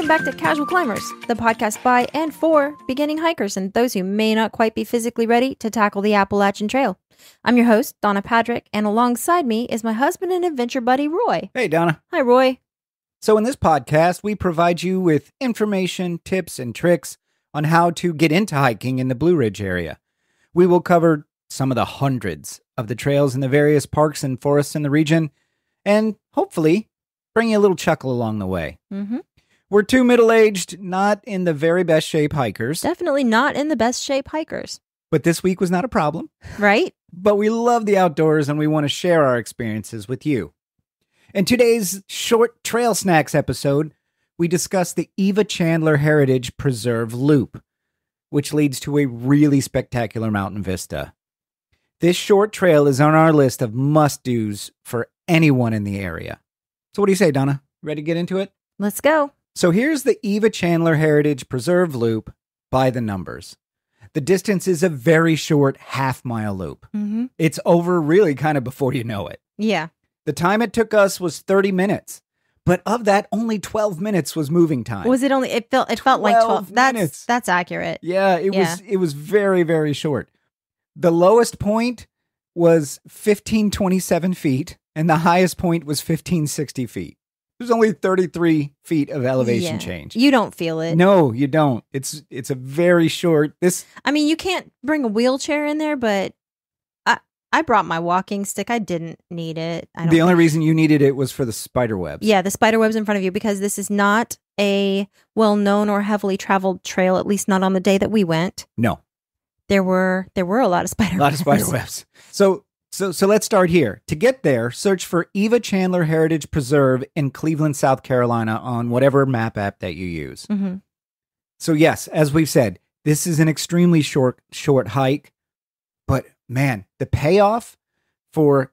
Welcome back to Casual Climbers, the podcast by and for beginning hikers and those who may not quite be physically ready to tackle the Appalachian Trail. I'm your host, Donna Patrick, and alongside me is my husband and adventure buddy, Roy. Hey, Donna. Hi, Roy. So in this podcast, we provide you with information, tips, and tricks on how to get into hiking in the Blue Ridge area. We will cover some of the hundreds of the trails in the various parks and forests in the region, and hopefully bring you a little chuckle along the way. Mm-hmm. We're two middle-aged, not in the very best shape hikers. Definitely not in the best shape hikers. But this week was not a problem. Right? But we love the outdoors and we want to share our experiences with you. In today's short trail snacks episode, we discuss the Eva Chandler Heritage Preserve Loop, which leads to a really spectacular mountain vista. This short trail is on our list of must-dos for anyone in the area. So what do you say, Donna? Ready to get into it? Let's go. So here's the Eva Chandler Heritage Preserve Loop by the numbers. The distance is a very short half-mile loop. Mm-hmm. It's over really kind of before you know it. Yeah. The time it took us was 30 minutes. But of that, only 12 minutes was moving time. Was it only? It felt like 12 minutes. That's accurate. Yeah, it was very, very short. The lowest point was 1,527 feet, and the highest point was 1,560 feet. There's only 33 feet of elevation change. You don't feel it. No, you don't. It's a very short. I mean, you can't bring a wheelchair in there, but I brought my walking stick. I didn't need it. The only reason you needed it was for the spider webs. Yeah, the spider webs in front of you, because this is not a well-known or heavily traveled trail, at least not on the day that we went. No. There were a lot of spider webs. A lot of spider webs. So let's start here. To get there, search for Eva Chandler Heritage Preserve in Cleveland, South Carolina on whatever map app that you use. Mm-hmm. So yes, as we've said, this is an extremely short hike, but man, the payoff for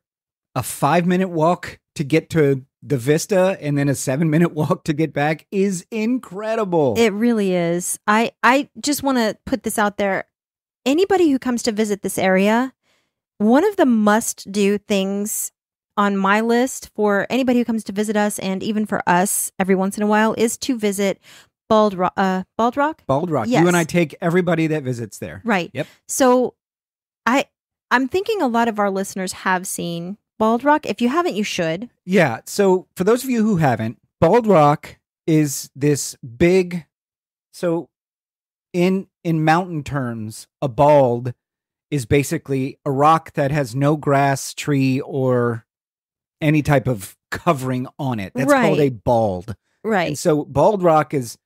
a 5-minute walk to get to the vista and then a 7-minute walk to get back is incredible. It really is. I just want to put this out there. Anybody who comes to visit this area, one of the must-do things on my list for anybody who comes to visit us, and even for us every once in a while, is to visit Bald Rock. Bald Rock? Bald Rock. Yes. You and I take everybody that visits there. Right. Yep. So I'm thinking a lot of our listeners have seen Bald Rock. If you haven't, you should. Yeah. So for those of you who haven't, Bald Rock is this big. So in mountain terms, a bald is basically a rock that has no grass, tree, or any type of covering on it. That's called a bald. Right. And so Bald Rock is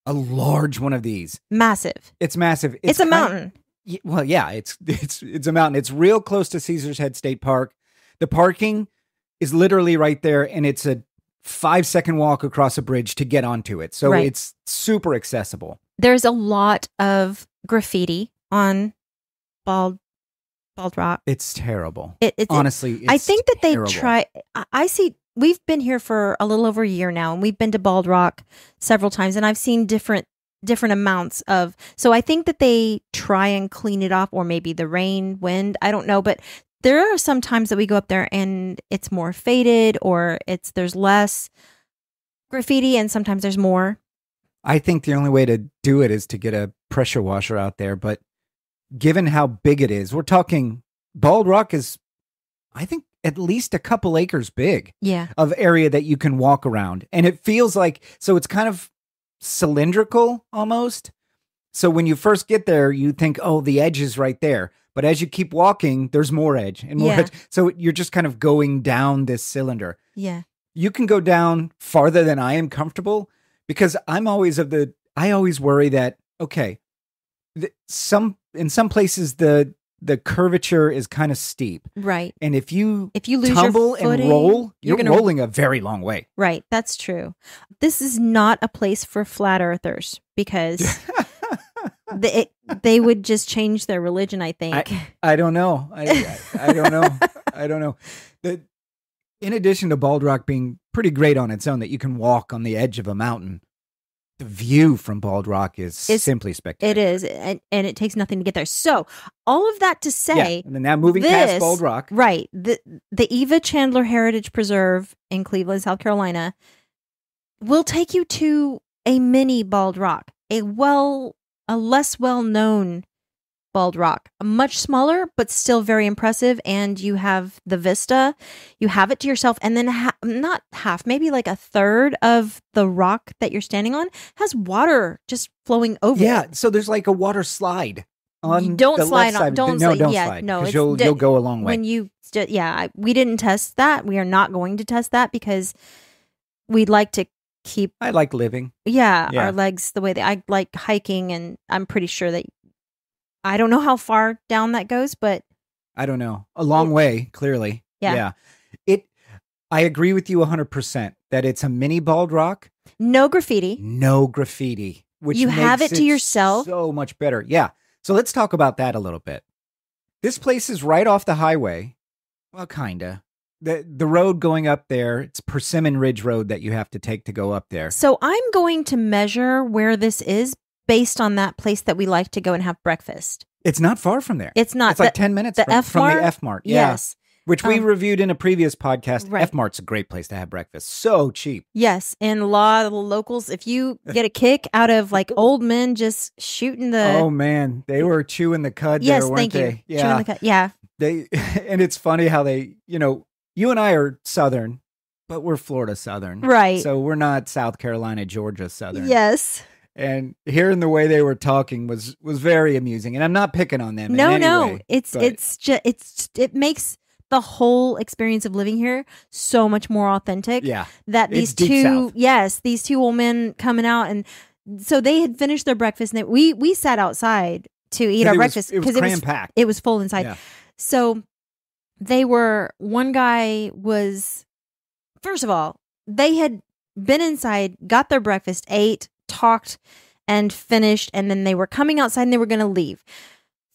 a large one of these. Massive. It's massive. It's a mountain. Well, yeah, it's a mountain. It's real close to Caesar's Head State Park. The parking is literally right there, and it's a 5-second walk across a bridge to get onto it. So It's super accessible. There's a lot of graffiti on Bald Rock. It's terrible. Honestly, I think that terrible. They try. I see. We've been here for a little over a year now, and we've been to Bald Rock several times, and I've seen different amounts of. So I think that they try and clean it up, or maybe the rain, wind. I don't know, but there are some times that we go up there and it's more faded, or there's less graffiti, and sometimes there's more. I think the only way to do it is to get a pressure washer out there, but given how big it is, we're talking Bald Rock is, I think, at least a couple acres big of area that you can walk around. And it feels like, so it's kind of cylindrical almost. So when you first get there, you think, oh, the edge is right there. But as you keep walking, there's more edge and more edge. So you're just kind of going down this cylinder. Yeah. You can go down farther than I am comfortable, because I always worry that, okay, in some places the curvature is kind of steep. Right. And if you lose tumble your footing, and roll, you're rolling a very long way. Right. That's true. This is not a place for flat earthers, because they would just change their religion, I think. I don't know. I don't know. I don't know. In addition to Bald Rock being pretty great on its own, that you can walk on the edge of a mountain, the view from Bald Rock is simply spectacular. It is, and it takes nothing to get there. So, all of that to say, and then now moving past Bald Rock, right? The Eva Chandler Heritage Preserve in Cleveland, South Carolina, will take you to a mini bald rock, a less well-known bald rock, much smaller, but still very impressive. And you have the vista, you have it to yourself. And then not half, maybe like a third of the rock that you're standing on has water just flowing over. Yeah. So there's like a water slide on don't the slide left on. side. Don't no, slide. don't Yeah, slide. no, Because you'll go a long way. When you, we didn't test that. We are not going to test that because we'd like to keep. I like living. Yeah, our legs the way I like hiking, and I'm pretty sure that I don't know how far down that goes, but I don't know. A long way, clearly. Yeah. I agree with you 100% that it's a mini bald rock. No graffiti. No graffiti. Which you have makes it to yourself. So much better. Yeah. So let's talk about that a little bit. This place is right off the highway. Well, kinda. The road going up there, it's Persimmon Ridge Road that you have to take to go up there. So I'm going to measure where this is based on that place that we like to go and have breakfast. It's not far from there. It's not. It's like 10 minutes from the F Mart. Yeah. Yes. Which we reviewed in a previous podcast. Right. F Mart's a great place to have breakfast. So cheap. Yes. And a lot of the locals, if you get a kick out of like old men just shooting the. Oh, man. They were chewing the cud yes, there, weren't thank they? you. Chewing the cud. Yeah. And it's funny how they, you and I are Southern, but we're Florida Southern. Right. So we're not South Carolina, Georgia Southern. Yes. And hearing the way they were talking was very amusing. And I'm not picking on them. No. It makes the whole experience of living here so much more authentic. Yeah. That these two old men coming out, and so they had finished their breakfast, and we sat outside to eat our breakfast because it was cram-packed. It was full inside. Yeah. So one guy was, first of all, they had been inside, got their breakfast, ate, talked, and finished, and then they were coming outside and they were going to leave.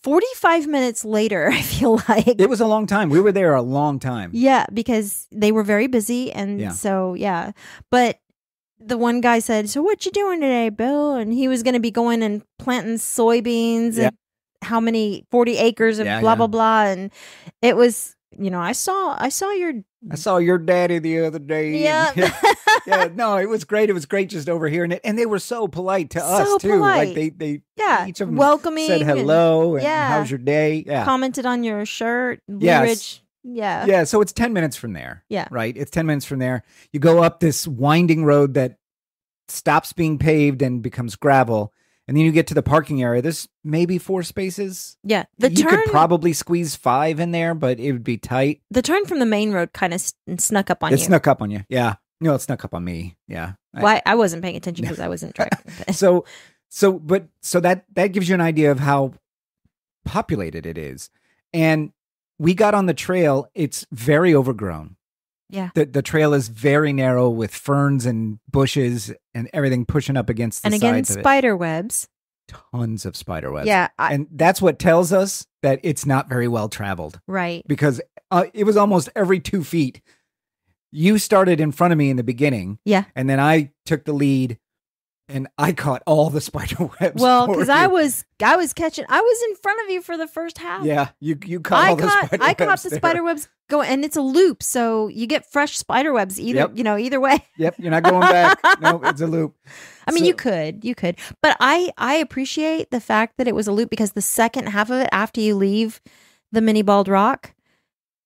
45 minutes later, I feel like. It was a long time. We were there a long time. Yeah, because they were very busy. And so, yeah. But the one guy said, "So what you doing today, Bill?" And he was going to be going and planting soybeans and how many 40 acres of blah, blah, blah. And it was, I saw your daddy the other day. Yeah. No, it was great. It was great just overhearing it. And they were so polite to us too. Polite. Like they each of them welcoming, said hello and how's your day? Yeah. Commented on your shirt. Yes. Yeah. Yeah. So it's 10 minutes from there. Yeah. Right. It's 10 minutes from there. You go up this winding road that stops being paved and becomes gravel. And then you get to the parking area. There's maybe 4 spaces. Yeah. You could probably squeeze 5 in there, but it would be tight. The turn from the main road kind of snuck up on you. It snuck up on you. Yeah. No, it snuck up on me. Yeah. Well, I wasn't paying attention because I wasn't driving. So that gives you an idea of how populated it is. And we got on the trail. It's very overgrown. Yeah. The trail is very narrow with ferns and bushes and everything pushing up against the sides of it. And again, spider webs. Tons of spider webs. Yeah. And that's what tells us that it's not very well traveled. Right. Because it was almost every 2 feet. You started in front of me in the beginning. Yeah. And then I took the lead and I caught all the spider webs. Well, because I was in front of you for the first half. Yeah. You caught all the spider webs. I caught the spider webs going, and it's a loop. So you get fresh spider webs either way. Yep. You're not going back. No, it's a loop. I mean, you could, but I appreciate the fact that it was a loop because the second half of it, after you leave the mini bald rock,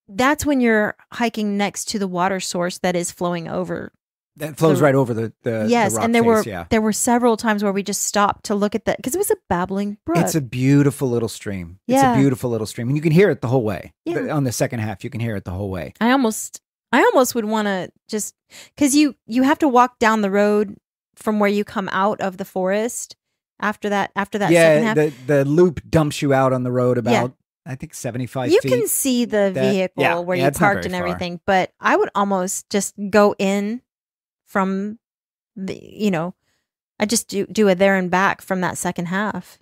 that's when you're hiking next to the water source that is flowing over. That flows right over the yes, the rock and face, there were several times where we just stopped to look at that because it was a babbling brook. It's a beautiful little stream. Yeah. It's a beautiful little stream, and you can hear it the whole way. Yeah. On the second half, you can hear it the whole way. I almost would want to just because you have to walk down the road from where you come out of the forest after that second half. The loop dumps you out on the road about. I think 75 feet. You can see the vehicle where you parked and everything, but I would almost just go in from I just do a there and back from that second half.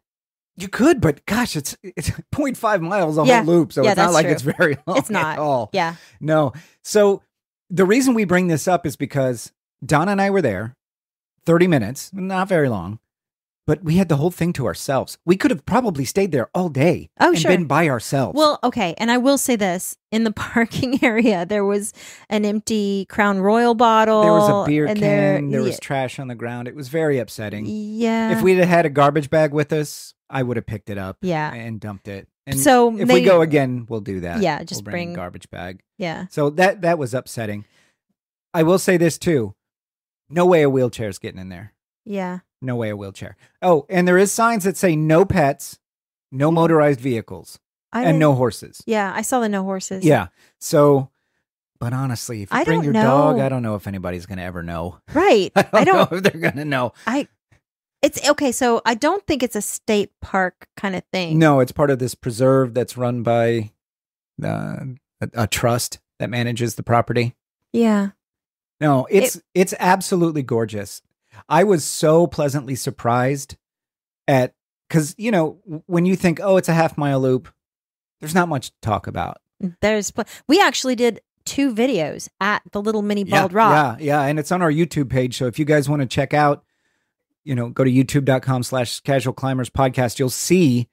You could, but gosh, it's 0.5 miles a whole loop, so it's not like it's very long. It's not at all. Yeah. No. So the reason we bring this up is because Donna and I were there 30 minutes, not very long. but we had the whole thing to ourselves. We could have probably stayed there all day and sure. been by ourselves. Well, okay. And I will say this. In the parking area, there was an empty Crown Royal bottle. There was a beer and can. There was trash on the ground. It was very upsetting. Yeah. If we'd have had a garbage bag with us, I would have picked it up and dumped it. And so if we go again, we'll do that. Yeah, just we'll bring a garbage bag. Yeah. So that was upsetting. I will say this too. No way a wheelchair's getting in there. Yeah. No way a wheelchair. Oh, and there is signs that say no pets, no motorized vehicles, and no horses. Yeah, I saw the no horses. Yeah. So, but honestly, if you bring your dog, I don't know if anybody's going to ever know. Right. I don't know if they're going to know. It's okay. So I don't think it's a state park kind of thing. No, it's part of this preserve that's run by a trust that manages the property. Yeah. No, it's absolutely gorgeous. I was so pleasantly surprised because, when you think, oh, it's a half-mile loop, there's not much to talk about. We actually did 2 videos at the little mini Bald Rock. Yeah. And it's on our YouTube page. So if you guys want to check out, go to youtube.com/Casual Climbers Podcast. You'll see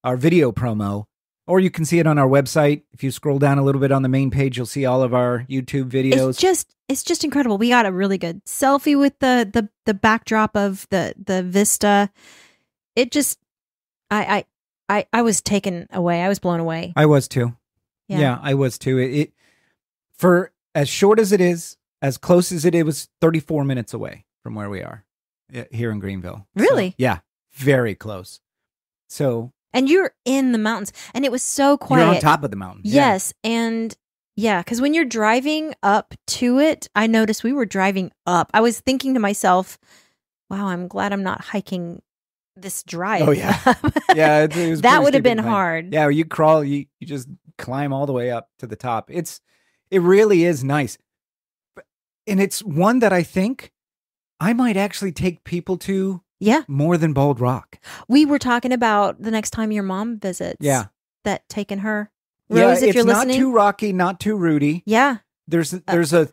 our video promo, or you can see it on our website. If you scroll down a little bit on the main page, you'll see all of our YouTube videos. It's just incredible. We got a really good selfie with the backdrop of the vista. It just, I was taken away. I was blown away. I was too. Yeah, I was too. It for as short as it is, as close as it was 34 minutes away from where we are here in Greenville. Really? So, yeah, very close. So. And you're in the mountains, and it was so quiet. You're on top of the mountain. Yes, and yeah, because when you're driving up to it, I noticed we were driving up. I was thinking to myself, wow, I'm glad I'm not hiking this drive. Oh, yeah. Yeah, it was that would have been hard. Yeah, you crawl, you just climb all the way up to the top. It really is nice. And it's one that I think I might actually take people to more than Bald Rock. We were talking about the next time your mom visits. Yeah. That taking her. Rose, if you're listening. It's not too rocky, not too rooty. Yeah. There's a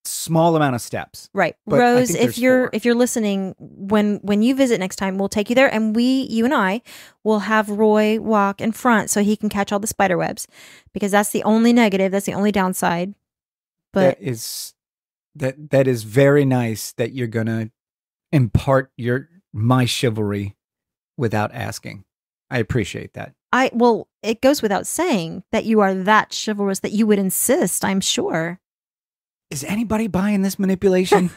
small amount of steps. Right. Rose, if you're listening, when you visit next time, we'll take you there, and you and I will have Roy walk in front so he can catch all the spider webs, because that's the only negative, that's the only downside. But that is very nice that you're going to impart my chivalry without asking. I appreciate that. Well, it goes without saying that you are that chivalrous that you would insist, I'm sure. Is anybody buying this manipulation?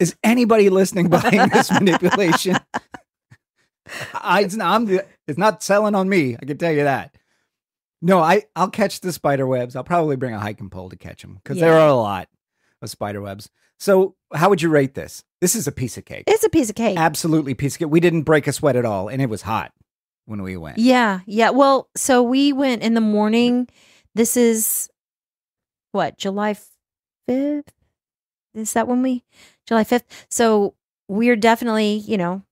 Is anybody listening buying this manipulation? It's not selling on me, I can tell you that. No, I'll catch the spider webs. I'll probably bring a hiking pole to catch them, because there are a lot of spider webs. So how would you rate this? This is a piece of cake. It's a piece of cake. Absolutely piece of cake. We didn't break a sweat at all, and it was hot when we went. Yeah. Well, so we went in the morning. This is what, July 5th? Is that when July 5th? So we're definitely,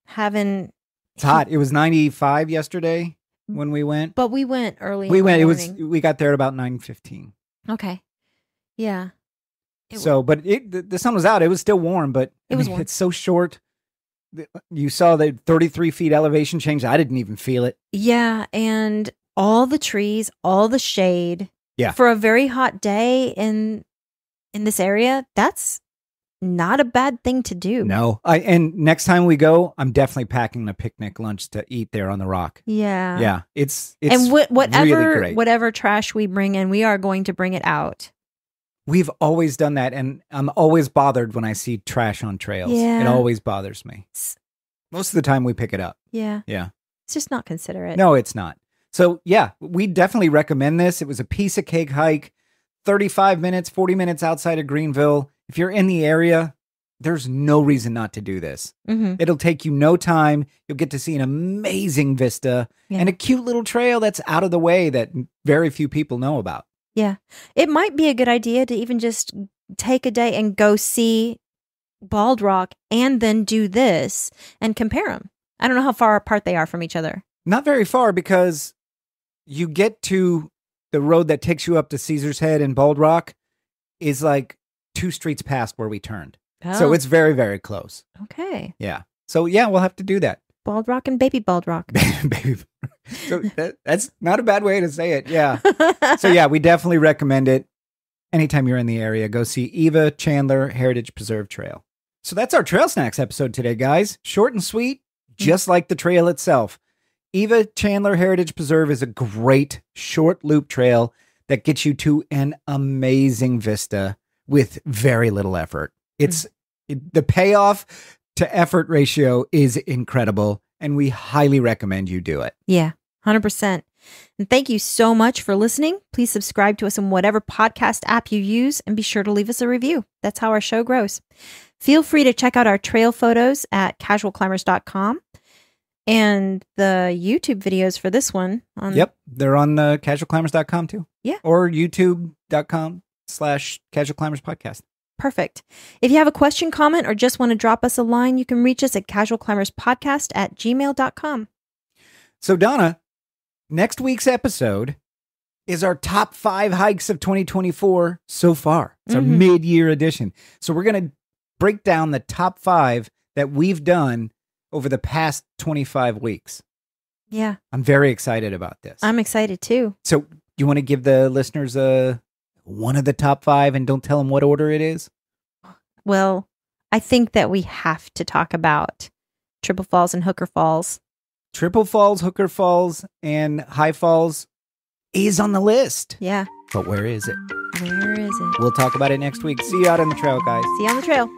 having. It's hot. It was 95 yesterday when we went. But we went early. We got there at about 9:15. Okay. Yeah. But the sun was out. It was still warm, but warm. It's so short. You saw the 33 feet elevation change. I didn't even feel it. Yeah, and all the trees, all the shade. Yeah. For a very hot day in this area, that's not a bad thing to do. No. And next time we go, I'm definitely packing a picnic lunch to eat there on the rock. Yeah. Yeah. It's and really great. Whatever trash we bring in, we are going to bring it out. We've always done that, and I'm always bothered when I see trash on trails. Yeah. It always bothers me. Most of the time we pick it up. Yeah. Yeah. It's just not considerate. No, it's not. So, yeah, we definitely recommend this. It was a piece of cake hike, 35 minutes, 40 minutes outside of Greenville. If you're in the area, there's no reason not to do this. Mm-hmm. It'll take you no time. You'll get to see an amazing vista and a cute little trail that's out of the way that very few people know about. Yeah. It might be a good idea to even just take a day and go see Bald Rock and then do this and compare them. I don't know how far apart they are from each other. Not very far, because you get to the road that takes you up to Caesar's Head and Bald Rock is like 2 streets past where we turned. Oh. So it's very, very close. Okay. Yeah. So yeah, we'll have to do that. Bald Rock and Baby Bald Rock. Baby. So that's not a bad way to say it. Yeah. So yeah, we definitely recommend it. Anytime you're in the area, go see Eva Chandler Heritage Preserve Trail. So that's our Trail Snacks episode today, guys. Short and sweet, just like the trail itself. Eva Chandler Heritage Preserve is a great short loop trail that gets you to an amazing vista with very little effort. The payoff to effort ratio is incredible, and we highly recommend you do it. Yeah, 100%. And thank you so much for listening. Please subscribe to us in whatever podcast app you use, and be sure to leave us a review. That's how our show grows. Feel free to check out our trail photos at casualclimbers.com and the YouTube videos for this one. Yep, they're on casualclimbers.com too. Yeah. Or youtube.com/casualclimberspodcast. Perfect. If you have a question, comment, or just want to drop us a line, you can reach us at casualclimberspodcast@gmail.com. So Donna, next week's episode is our top 5 hikes of 2024 so far. It's our mid-year edition. So we're going to break down the top 5 that we've done over the past 25 weeks. Yeah. I'm very excited about this. I'm excited too. So you want to give the listeners one of the top 5 and don't tell them what order it is? Well, I think that we have to talk about Triple Falls and Hooker Falls. Triple Falls, Hooker Falls, and High Falls is on the list. Yeah. But where is it? Where is it? We'll talk about it next week. See you out on the trail, guys. See you on the trail.